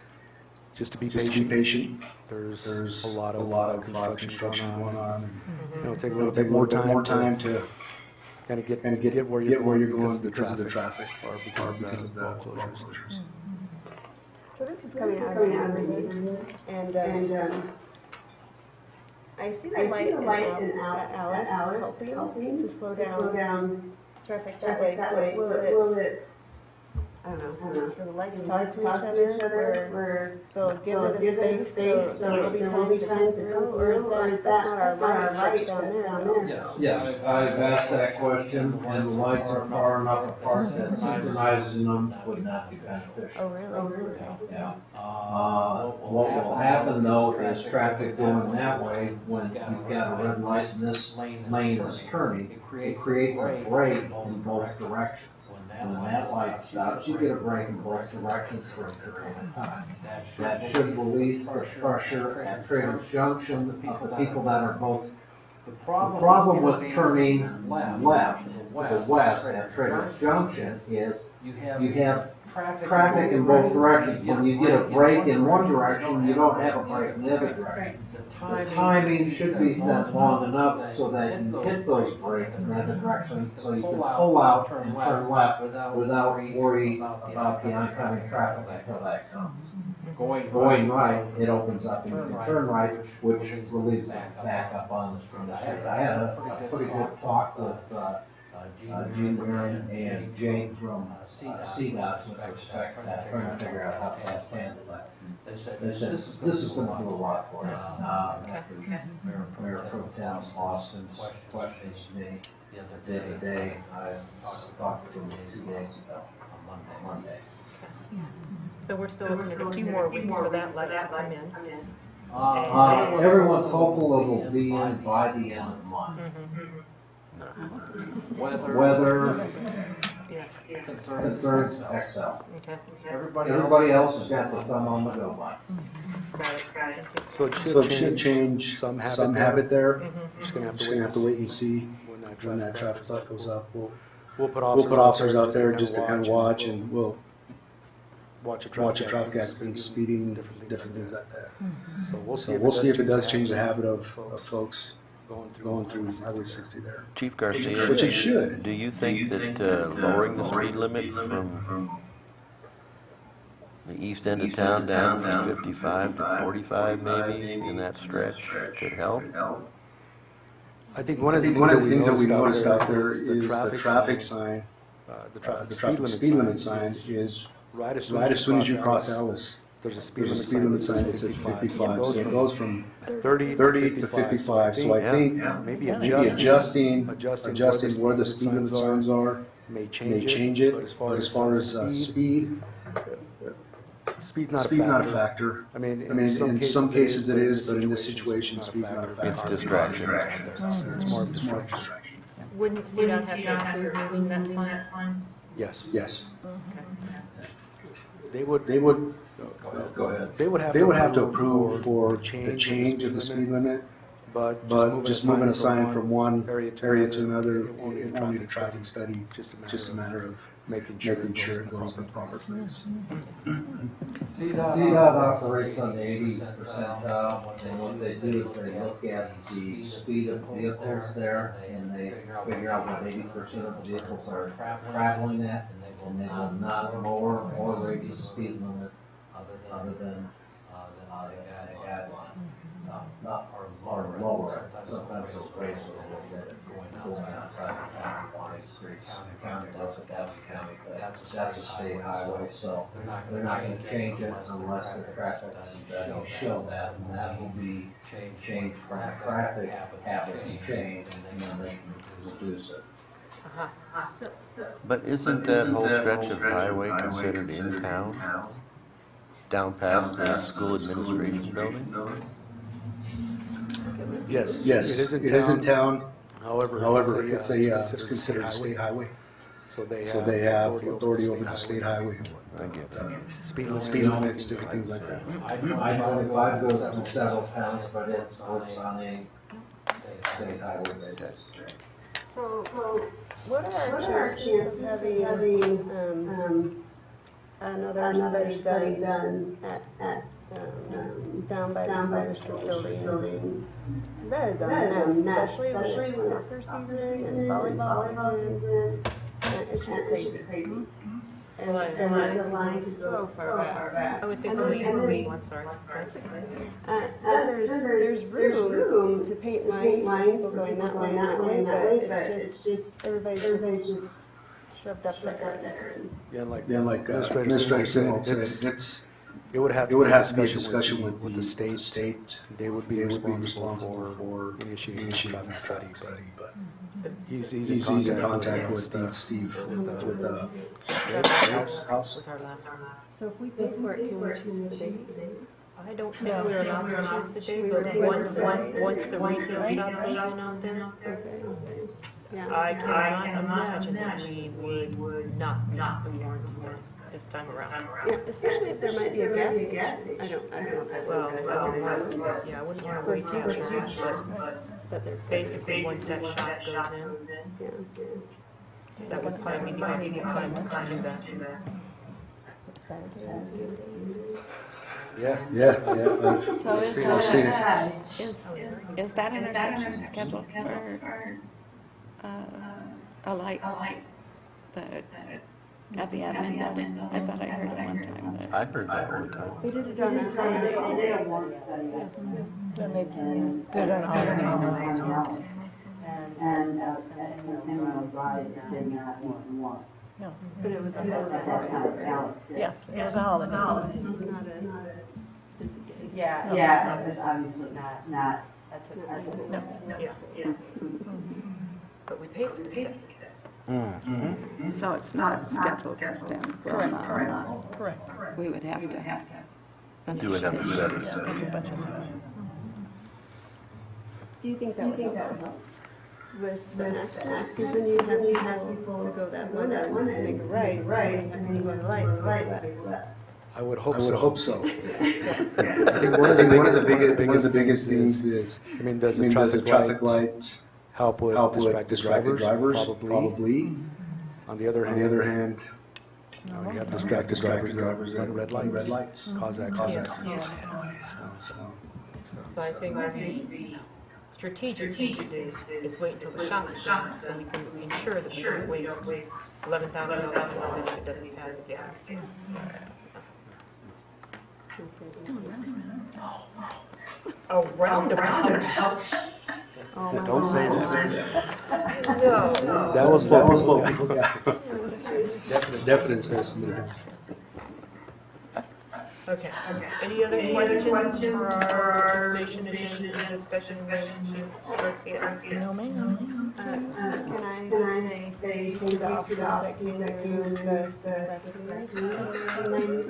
just to be patient. There's a lot of construction going on. It'll take a little bit more time to kind of get where you're going because of the traffic or because of the road closures. So this is coming out of my neighborhood, and I see the light in Alice helping to slow down traffic that way, but will it, I don't know, do the lights talk to each other, where they'll give it a space, so it'll be time to go, or is that's not our light down there? Yes, I've asked that question, and the lights are far enough apart that synchronizing them would not be beneficial. Oh, really? Yeah. What will happen though is traffic going that way, when you've got a red light and this lane is turning, it creates a break in both directions. When that light stops, you get a break in both directions for a period of time. That should release the pressure at Traders Junction of the people that are both. The problem with turning left to the west at Traders Junction is you have traffic in both directions. When you get a break in one direction, you don't have a break in the other direction. The timing should be set long enough so that you hit those brakes in the other direction, so you can pull out and turn left without worrying about the oncoming traffic until that comes. Going right, it opens up and you can turn right, which relieves back up on the street. I had a pretty good talk with Gene Warren and Jane from CDOT with respect to that, trying to figure out how to handle that. They said, this is going to do a lot for you. Mayor Pro Tem Austin questions me the other day. I talked to him 2 days ago, on Monday. So we're still looking at a few more weeks for that light to come in. Everyone's hopeful it will be in by the end of the month. Weather concerns Excel. Okay. Everybody else has got the thumb on the go button. Got it. So it should change some habit there. Just gonna have to wait and see when that traffic light goes up. We'll put officers out there just to kind of watch, and we'll watch a traffic accident, speeding, different things like that. So we'll see if it does change the habit of folks going through Highway 60 there. Chief Garcia, Which it should. do you think that lowering the speed limit from the east end of town down from 55 to 45 maybe in that stretch could help? I think one of the things that we noticed out there is the traffic sign, the traffic speed limit sign is right as soon as you cross Alice. There's a speed limit sign that says 55, so it goes from 30 to 55. So I think maybe adjusting where the speed limit signs are may change it. But as far as speed's not a factor. I mean, in some cases it is, but in this situation, speed's not a factor. It's distraction. It's more of a distraction. Wouldn't CDOT have to approve moving that sign? Yes. Okay. They would. Go ahead. They would have to approve for the change of the speed limit, but just moving a sign from one area to another, it won't need a traffic study, just a matter of making sure it goes in the proper place. CDOT operates on the 80th percentile, and what they do is they look at the speed of vehicles there, and they figure out what 80% of the vehicles are traveling at, and they will not lower or raise the speed limit other than they add or lower it. Sometimes those rates are a little bit going outside the county lines. County does it, that's the county, but that's a state highway, so they're not going to change it unless the traffic studies show that, and that will be changed from traffic habits change, and then they can reduce it. But isn't that whole stretch of highway considered in town? Down past the school administration building? Yes, it is in town. However, it's considered a state highway. So they have authority over the state highway. Thank you. Speed limits, different things like that. I know 25 goes through several towns, but it's on a state highway. So, what are our chances of having another study done at down by the Spring Street building? That is a mess, especially when it's soccer season and volleyball season. It's just crazy. And the lines go so far back. I would think I'm sorry. And there's room to paint lines for people going that way and that way, but it's just, everybody's just shoved up there. Yeah, like Administrator Singleton said, it would have it to would be a have to be a discussion discussion with the state. They would be responsible for initiating a traffic study, but he's in contact with Steve with the house. Was our last one. So if we pay for it, can we choose the date? I don't think we're allowed to choose the day, but once the retail shop goes in out there, Yeah. I cannot imagine that we would not meet the warrants this time around. Yeah, especially if there might be a gas station. I don't know if that's Well, okay. I wouldn't want to wait that long, But they're basically once that shop goes in, yeah. that would probably be the ideal time to pursue that. Yeah. So is that intersection scheduled for a light at the admin building? I thought I heard it one time, but. I heard that all the time. They did it on that one. Then they did an holiday. No. But it was a holiday. Yes, it was a holiday. Not a busy day. Yeah, it was obviously not, that's a part of it. No. Yeah. But we paid for the study. So it's not scheduled then? Correct. We would have to. Do another study. Make a budget. Do you think that would help? With the next one, because then you'd have people to go that one end to make a right, and have people go to light to go left. I would hope so. I think one of the biggest things is, I mean, does the the traffic light help with distracted drivers? Probably. On the other hand, you have distracted drivers that at red lights, cause accidents. So I think the strategic thing to do is wait until the shop's done, so we can ensure that we don't waste $11,000 on a study that doesn't pass again. A roundabout. Don't say that. No. That was slow people down. Definite sense. Okay. Any other questions for our information and discussion with Garcia? No, ma'am. Can I say thank you to the officers that came to remove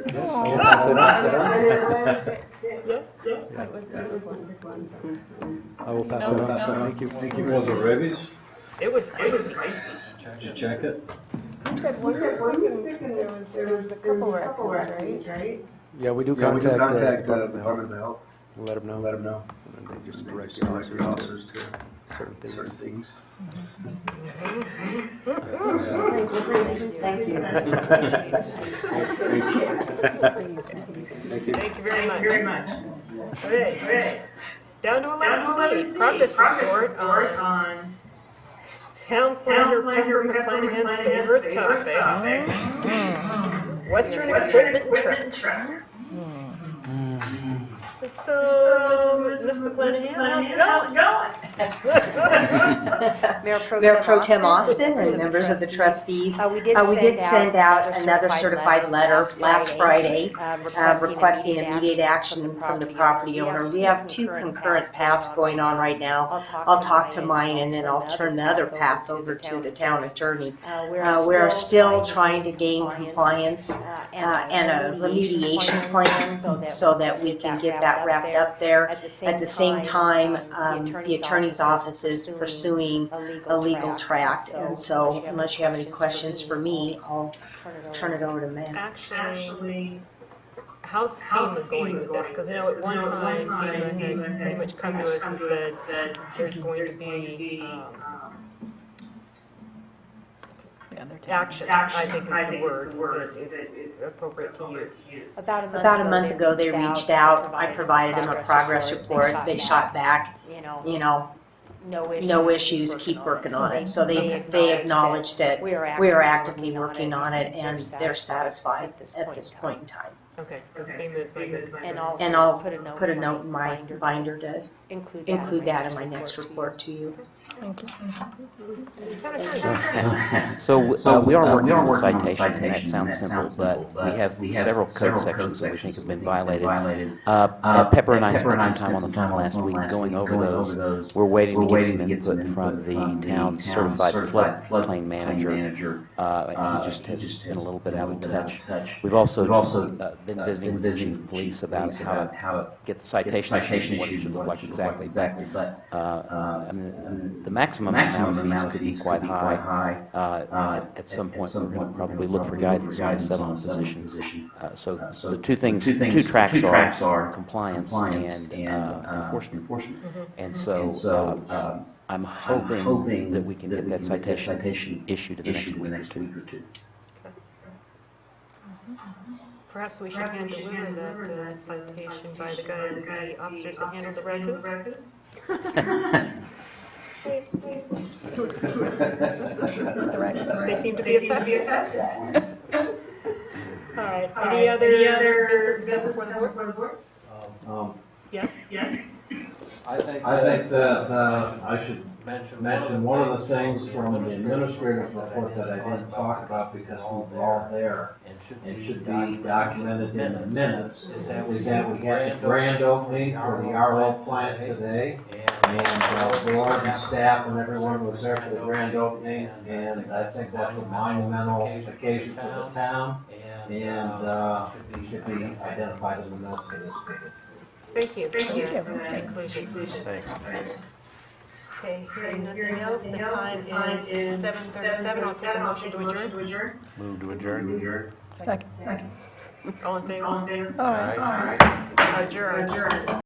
the Yes, I will pass it on. Yes. That was one. I will pass it on. Thank you. Was it rabies? It was crazy. Did you check it? You said one was thinking there was a couple records, right? Yeah, we do contact the Department of Health. Let them know. And they just direct the officers to certain things. Thank you. Thank you very much. Okay. Down to 11C, progress report on Town Planner Pepper McClanahan's favorite topic, Western Equipment and Truck. So, Ms. McClanahan, how's it going? Mayor Pro Tem Austin and members of the trustees, we did send out another certified letter last Friday requesting immediate action from the property owner. We have two concurrent paths going on right now. I'll talk to mine and then I'll turn the other path over to the town attorney. We're still trying to gain compliance and a remediation plan so that we can get that wrapped up there. At the same time, the attorney's office is pursuing a legal track, and so unless you have any questions for me, I'll turn it over to Matt. Actually, how's FEMA going with this? Because I know at one time FEMA had pretty much come to us and said there's going to be action, I think is the word that is appropriate to use. About a month ago, they reached out. I provided them a progress report. They shot back, you know, no issues, keep working on it. So they acknowledged that we are actively working on it and they're satisfied at this point in time. Okay, because FEMA is my big concern. And I'll put a note in my binder to include that in my next report to you. Thank you. So we are working on the citation, and that sounds simple, but we have several code sections that we think have been violated. Pepper and I spent some time on the phone last week going over those. We're waiting to get some input from the town's certified floodplain manager. He just has been a little bit out of touch. We've also been visiting with the chief of police about how to get the citation and what it should look like exactly. But I mean, the maximum amount of fees could be quite high. At some point, we're going to probably look for guidance on the settlement position. So the two tracks are compliance and enforcement. And so I'm hoping that we can get that citation issued in the next week or two. Perhaps we should hand deliver that citation by the officers that handle the raccoons. They seem to be effective. All right. Any other business to go before the board? Yes. I think that I should mention one of the things from the administrator's report that I didn't talk about because we were all there and should be documented in the minutes is that we had the grand opening for the RO plant today. And board and staff and everyone was there for the grand opening, and I think that's a monumental occasion for the town, and should be identified in the minutes for this meeting. Thank you. Thank you. Inclusion. Thanks. Okay, hearing nothing else, the time is 7:37. I'll take a motion to adjourn. Move to adjourn. Second. All in favor? All right. Adjourn.